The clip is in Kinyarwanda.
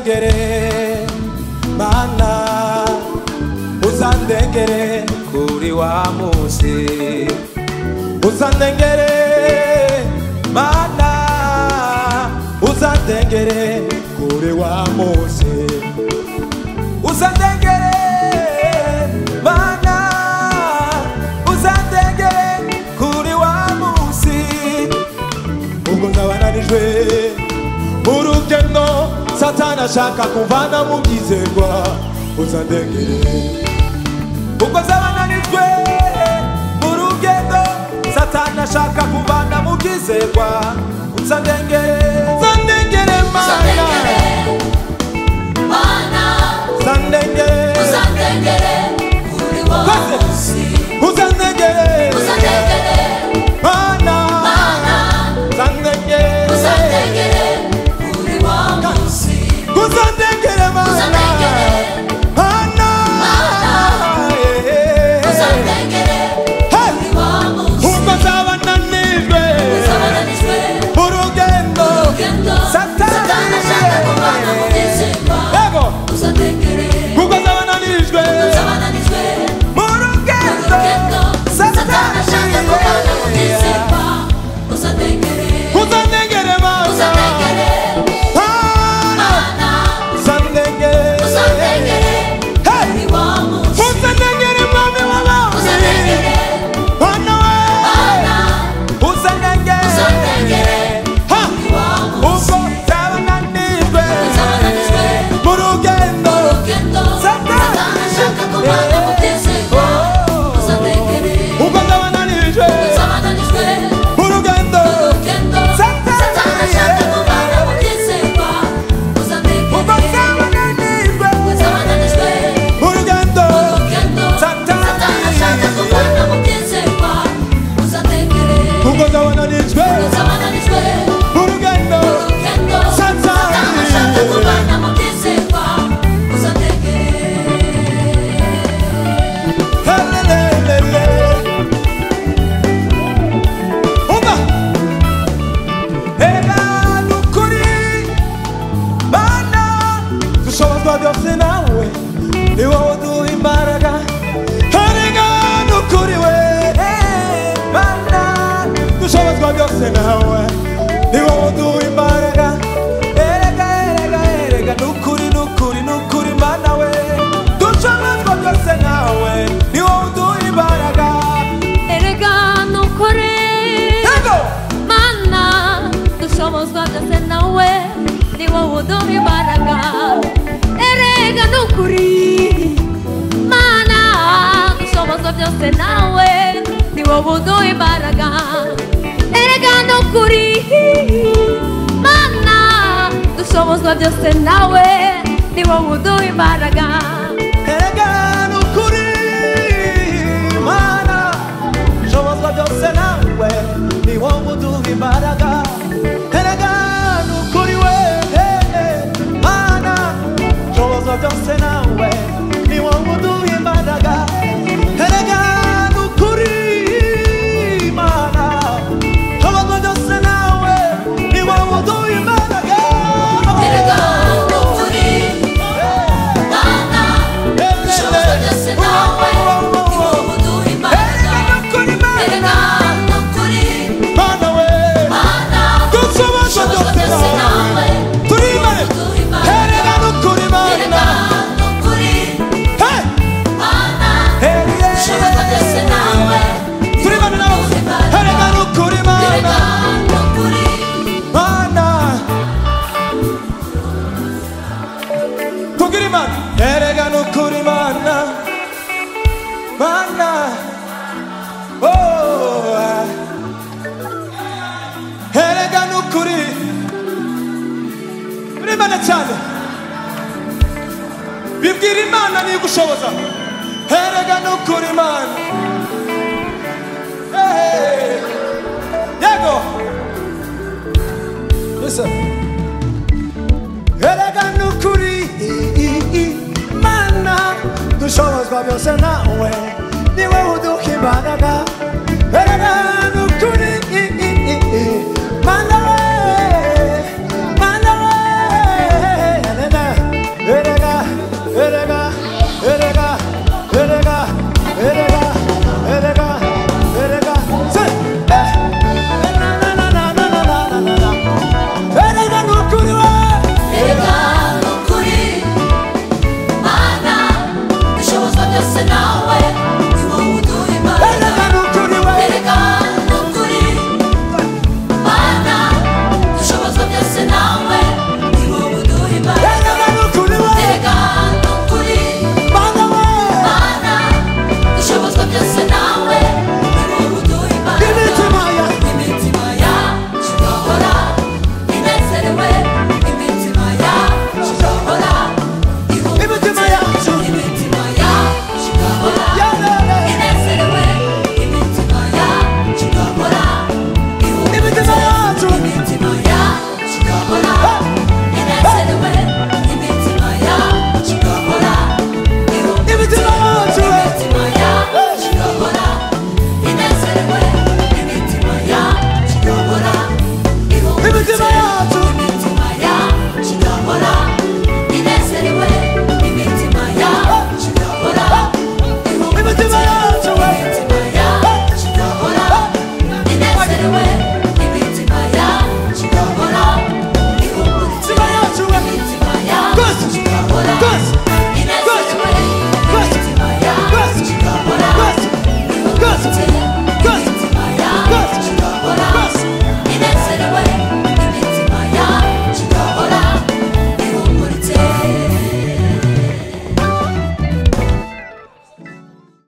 uzandengere mana, uzandengere kuri wa musi, uzandengere mana, uzandengere kuri wa musi, uzandengere mana, uzandengere kuri wa musi. Ubwo nzabananijwe urugendo Satana ashaka kumvana mu byizerwa, uzandengere. Ubwo nzabananijwe urugendo Satana ashaka kumvana mu byizerwa, uzandengere. Uzandengere mana, uzandengere, uzandengere kuri wa musi, uzandengere mana, uzandengere, uzandengere kuri wa musi, uzandengere mana, mana, uzandengere kuri wa musi. ubwo nzabananijwe urugendo Satana ashaka kumvana mu byizerwa, uzandengere. ubwo nzabananijwe mu rugendo Satana ashaka kumvana mu byizerwa, uzandengere. uzandengere mana, mana, uzandengere, Uzandengere kuri wa musi, uzandengere mwami w'abami, uzandengere mana we, uzandengere, uzandengere ha, kuri wa ubwo musi. nzabananijwe Uzabananijwe mu rugendo urugendo Satana ashaka kumvana mu byizerwa, uzandengere. ubwo nzabananijwe Uzabananijwe mu rugendo urugendo Satana ashaka kumvana mu byizerwa, ubwo uzandengere. nzabananijwe Uzabananijwe mu rugendo urugendo Satana ashaka kumvana mu byizerwa, uzandengere. ubwo nzabananijwe Uzabananijwe mu rugendo urugendo Satana ashaka kumvana mu byizerwa, uzandengere. helelelele umva ega nukuri mana, dushobozwa byose nawe, ni wowe uduha imbaraga. Erega nukuri we mana, dushobozwa byose nawe, ni wowe uduha imbaraga. Erega erega nukuri nukuri nukuri mana we, dushobozwa byose nawe, ni wowe uduha imbaraga. Erega nukuri Yego mana, dushobozwa byose nawe, ni wowe uduha imbaraga. Erega nukuri mana, dushobozwa byose nawe, ni wowe uduha imbaraga. Erega nukuri mana, dushobozwa byose nawe, ni wowe uduha imbaraga. erega nukuri mana, dushobozwa byose nawe, ni wowe uduha imbaraga. Erega nukuri we mana, dushobozwa byose nawe, ni wowe uduha imbaraga. Erega nukuri mana, dushobozwa byose nawe, ni wowe uduha imbaraga. Erega nukuri mana, dushobozwa byose nawe, ni wowe uduha imbaraga. Erega nukuri Mana we, mana, dushobozwa byose nawe, turi imana. Erega nukuri mana, Erega nukuri hey, mana, hey, dushobozwa byose nawe, ni turi wowe imana nawe. uduha imbaraga. Erega nukuri mana, Erega nukuri mana, tugira imana. Erega nukuri mana, mana, oh, erega nukuri, turi imana cyane. Bibwira imana niyo igushoboza. Erega nukuri mana, hey, yego, yes sir. Erega nukuri mana, dushobozwa byose nawe,